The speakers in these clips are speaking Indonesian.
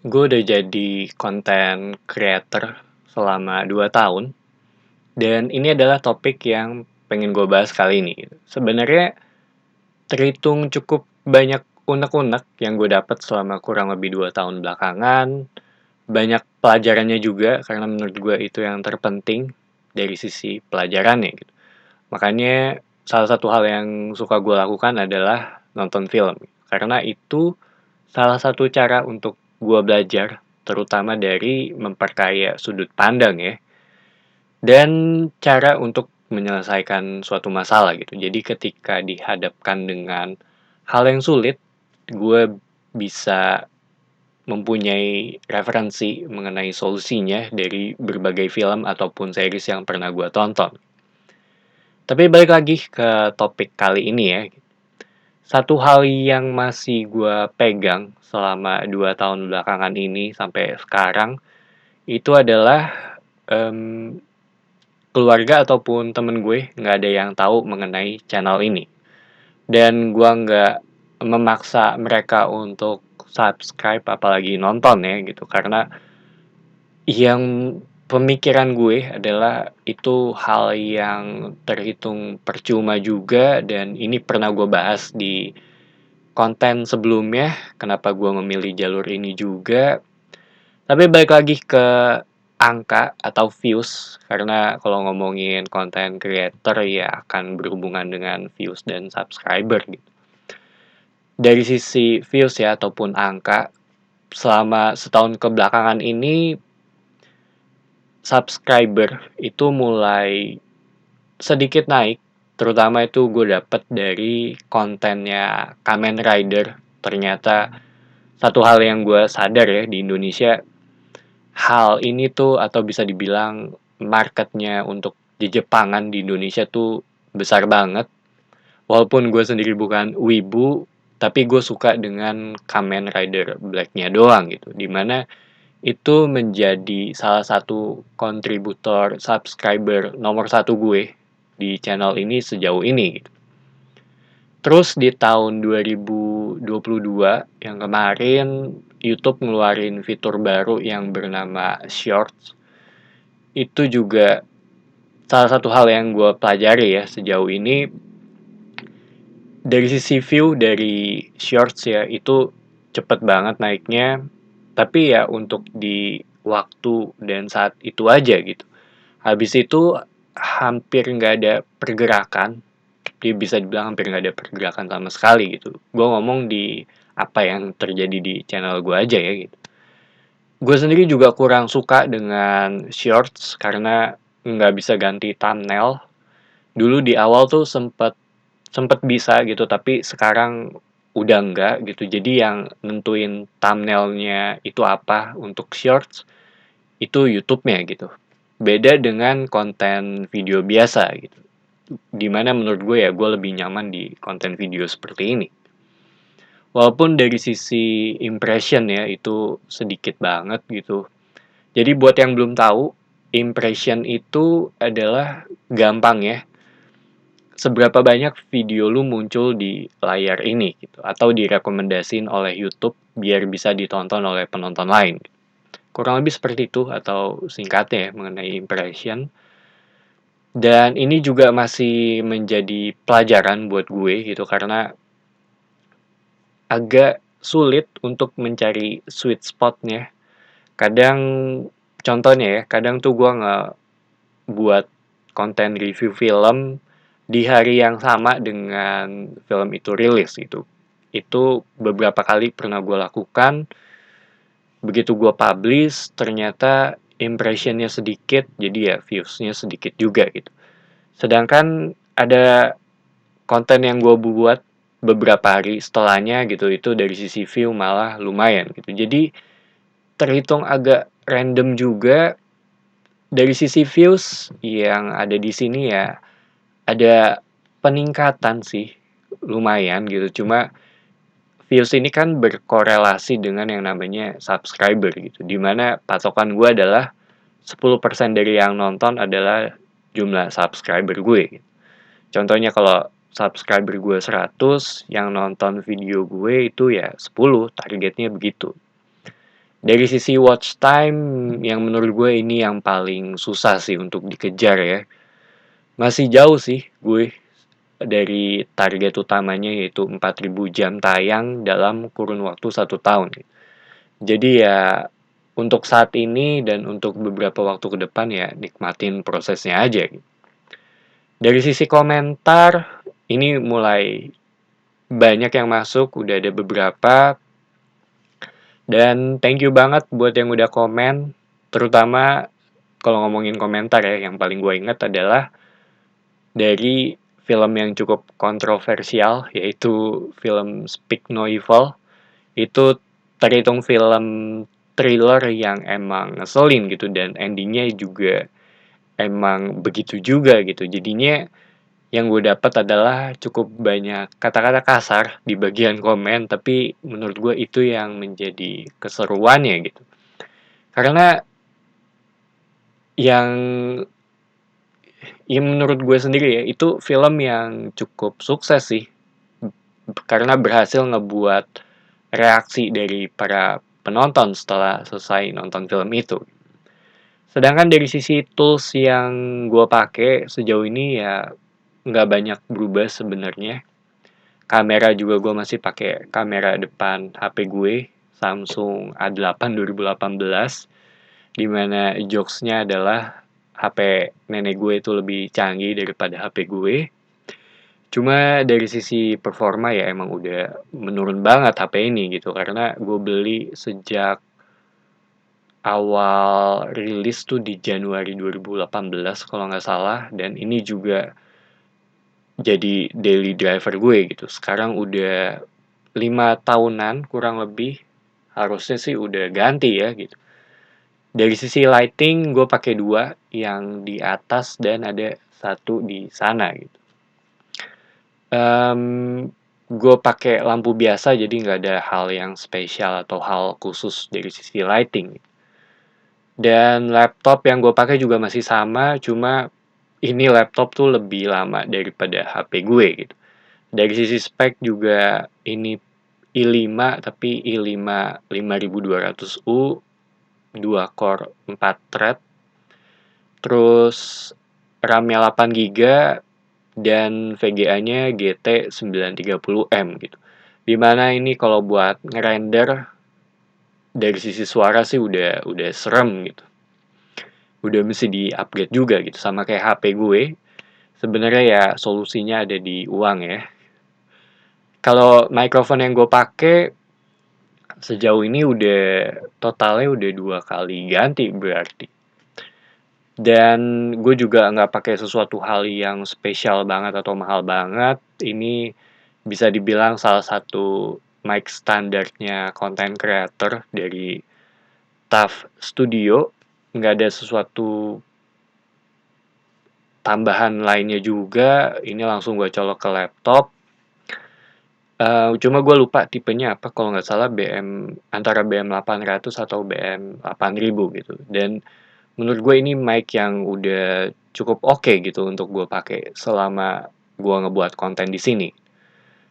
Gue udah jadi content creator selama 2 tahun, dan ini adalah topik yang pengen gue bahas kali ini. Sebenarnya terhitung cukup banyak unek-unek yang gue dapat selama kurang lebih 2 tahun belakangan. Banyak pelajarannya juga, karena menurut gue itu yang terpenting dari sisi pelajarannya gitu. Makanya salah satu hal yang suka gue lakukan adalah nonton film. Karena itu salah satu cara untuk gue belajar, terutama dari memperkaya sudut pandang ya, dan cara untuk menyelesaikan suatu masalah gitu. Jadi ketika dihadapkan dengan hal yang sulit, gue bisa mempunyai referensi mengenai solusinya dari berbagai film ataupun series yang pernah gue tonton. Tapi balik lagi ke topik kali ini ya. Satu hal yang masih gue pegang selama 2 tahun belakangan ini sampai sekarang, itu adalah, mmm, keluarga ataupun temen gue nggak ada yang tahu mengenai channel ini. Dan gue nggak memaksa mereka untuk subscribe apalagi nonton ya gitu, karena yang pemikiran gue adalah itu hal yang terhitung percuma juga, dan ini pernah gue bahas di konten sebelumnya, kenapa gue memilih jalur ini juga. Tapi balik lagi ke angka atau views, karena kalau ngomongin konten creator ya akan berhubungan dengan views dan subscriber gitu. Dari sisi views ya ataupun angka, selama setahun kebelakangan ini subscriber itu mulai sedikit naik, terutama itu gue dapet dari kontennya Kamen Rider. Ternyata satu hal yang gue sadar ya, di Indonesia hal ini tuh atau bisa dibilang marketnya untuk di Jepangan di Indonesia tuh besar banget. Walaupun gue sendiri bukan wibu, tapi gue suka dengan Kamen Rider Black-nya doang gitu. Dimana itu menjadi salah satu kontributor subscriber nomor satu gue di channel ini sejauh ini gitu. Terus di tahun 2022 yang kemarin, YouTube ngeluarin fitur baru yang bernama Shorts. Itu juga salah satu hal yang gue pelajari ya sejauh ini. Dari sisi view dari Shorts ya, itu cepet banget naiknya. Tapi ya untuk di waktu dan saat itu aja gitu. Habis itu hampir nggak ada pergerakan. Dia bisa dibilang hampir nggak ada pergerakan sama sekali gitu. Gue ngomong di apa yang terjadi di channel gue aja ya gitu. Gue sendiri juga kurang suka dengan shorts karena nggak bisa ganti thumbnail. Dulu di awal tuh sempet sempet bisa gitu, tapi sekarang udah enggak gitu. Jadi yang nentuin thumbnailnya itu apa untuk shorts itu YouTube-nya gitu. Beda dengan konten video biasa gitu. Dimana menurut gue ya gue lebih nyaman di konten video seperti ini. Walaupun dari sisi impression ya itu sedikit banget gitu. Jadi buat yang belum tahu, impression itu adalah gampang ya. Seberapa banyak video lu muncul di layar ini gitu, atau direkomendasiin oleh YouTube biar bisa ditonton oleh penonton lain. Kurang lebih seperti itu atau singkatnya ya mengenai impression. Dan ini juga masih menjadi pelajaran buat gue gitu, karena agak sulit untuk mencari sweet spotnya. Kadang contohnya ya, kadang tuh gue nggak buat konten review film di hari yang sama dengan film itu rilis gitu. Itu beberapa kali pernah gue lakukan. Begitu gue publish, ternyata impressionnya sedikit, jadi ya viewsnya sedikit juga gitu. Sedangkan ada konten yang gue buat beberapa hari setelahnya gitu, itu dari sisi view malah lumayan gitu. Jadi terhitung agak random juga. Dari sisi views yang ada di sini ya ada peningkatan sih, lumayan gitu. Cuma views ini kan berkorelasi dengan yang namanya subscriber gitu. Dimana patokan gue adalah 10% dari yang nonton adalah jumlah subscriber gue gitu. Contohnya kalau subscriber gue 100, yang nonton video gue itu ya 10, targetnya begitu. Dari sisi watch time, yang menurut gue ini yang paling susah sih untuk dikejar ya. Masih jauh sih gue dari target utamanya, yaitu 4.000 jam tayang dalam kurun waktu 1 tahun. Jadi ya untuk saat ini dan untuk beberapa waktu ke depan ya nikmatin prosesnya aja gitu. Dari sisi komentar, ini mulai banyak yang masuk, udah ada beberapa. Dan thank you banget buat yang udah komen. Terutama kalau ngomongin komentar ya, yang paling gue ingat adalah dari film yang cukup kontroversial, yaitu film Speak No Evil. Itu terhitung film thriller yang emang ngeselin gitu, dan endingnya juga emang begitu juga gitu. Jadinya yang gue dapat adalah cukup banyak kata-kata kasar di bagian komen, tapi menurut gue itu yang menjadi keseruannya gitu. Karena yang menurut gue sendiri ya, itu film yang cukup sukses sih, karena berhasil ngebuat reaksi dari para penonton setelah selesai nonton film itu. Sedangkan dari sisi tools yang gue pakai sejauh ini ya nggak banyak berubah sebenarnya. Kamera juga gue masih pakai kamera depan HP gue, Samsung A8 2018, dimana jokesnya adalah HP nenek gue itu lebih canggih daripada HP gue. Cuma dari sisi performa ya emang udah menurun banget HP ini gitu, karena gue beli sejak awal rilis tuh di Januari 2018 kalau nggak salah, dan ini juga jadi daily driver gue gitu. Sekarang udah 5 tahunan kurang lebih, harusnya sih udah ganti ya gitu. Dari sisi lighting gue pakai dua, yang di atas dan ada satu di sana gitu. Gue pakai lampu biasa, jadi nggak ada hal yang spesial atau hal khusus dari sisi lighting. Dan laptop yang gue pakai juga masih sama, cuma ini laptop tuh lebih lama daripada HP gue gitu. Dari sisi spek juga ini i5, tapi i5 5200U, 2 core 4 thread, terus RAM-nya 8 GB, dan VGA-nya GT 930M gitu. Dimana ini kalau buat ngerender dari sisi suara sih udah serem gitu. Udah mesti di-upgrade juga gitu, sama kayak HP gue. Sebenarnya ya solusinya ada di uang ya. Kalau mikrofon yang gue pakai sejauh ini udah totalnya udah 2 kali ganti berarti. Dan gue juga nggak pakai sesuatu hal yang spesial banget atau mahal banget. Ini bisa dibilang salah satu mic standarnya content creator dari TAF Studio. Nggak ada sesuatu tambahan lainnya juga. Ini langsung gue colok ke laptop. Cuma gue lupa tipenya apa, kalau nggak salah antara BM800 atau BM8000 gitu. Dan menurut gue ini mic yang udah cukup oke gitu untuk gue pakai selama gue ngebuat konten di sini.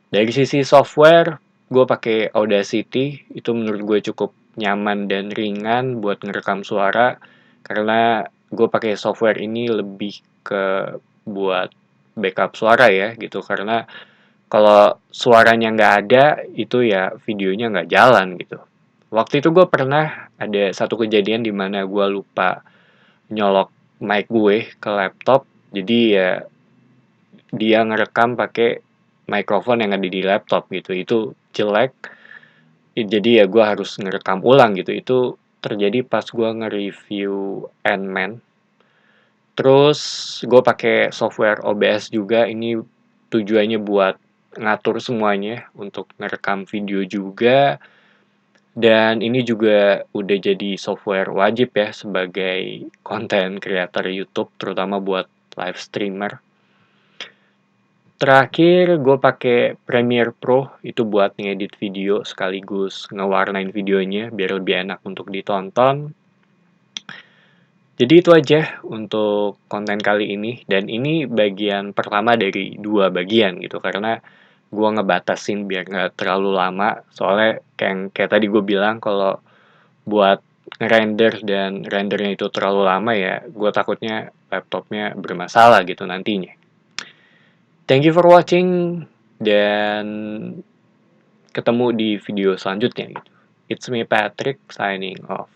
Dari sisi software, gue pakai Audacity, itu menurut gue cukup nyaman dan ringan buat ngerekam suara, karena gue pakai software ini lebih ke buat backup suara ya gitu, karena kalau suaranya nggak ada, itu ya videonya nggak jalan gitu. Waktu itu gue pernah ada satu kejadian di mana gue lupa nyolok mic gue ke laptop, jadi ya dia ngerekam pakai mikrofon yang ada di laptop gitu. Itu jelek, jadi ya gue harus ngerekam ulang gitu. Itu terjadi pas gue nge-review Ant-Man. Terus gue pakai software OBS juga, ini tujuannya buat ngatur semuanya untuk ngerekam video juga. Dan ini juga udah jadi software wajib ya sebagai content creator YouTube, terutama buat live streamer. Terakhir gue pakai Premiere Pro, itu buat ngedit video sekaligus ngewarnain videonya biar lebih enak untuk ditonton. Jadi itu aja untuk konten kali ini, dan ini bagian pertama dari 2 bagian gitu, karena gue ngebatasin biar nggak terlalu lama, soalnya kayak tadi gue bilang, kalau buat ngerender dan rendernya itu terlalu lama ya, gue takutnya laptopnya bermasalah gitu nantinya. Thank you for watching, dan ketemu di video selanjutnya gitu. It's me Patrick signing off.